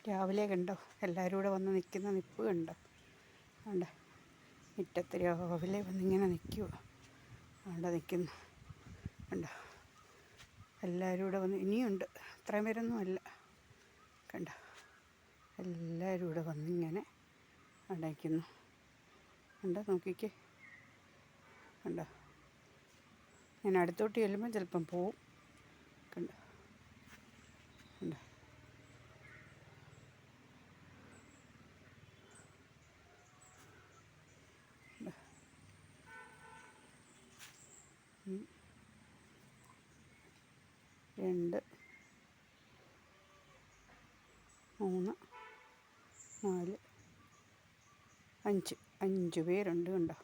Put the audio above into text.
രാവിലെ കണ്ടോ എല്ലാവരും കൂടെ വന്ന് നിൽക്കുന്ന നിൽപ്പ് കണ്ടോ? അവിടെ മുറ്റത്ത് രാവിലെ വന്നിങ്ങനെ നിൽക്കുക. അവിടെ നിൽക്കുന്നു കണ്ടോ? എല്ലാവരും കൂടെ വന്ന് ഇനിയുണ്ട്, അത്രയും പേരൊന്നും അല്ല. കണ്ടോ? എല്ലാവരും കൂടെ വന്നിങ്ങനെ അവിടെ നിൽക്കുന്നു. കണ്ടോ? നോക്കിക്കേ. കണ്ടോ? ഞാൻ അടുത്തോട്ട് ചെല്ലുമ്പോൾ ചിലപ്പം പോവും. കണ്ടോ? കണ്ടോ? രണ്ട്, മൂന്ന്, നാല്, അഞ്ച് പേരുണ്ട്. കണ്ടോ?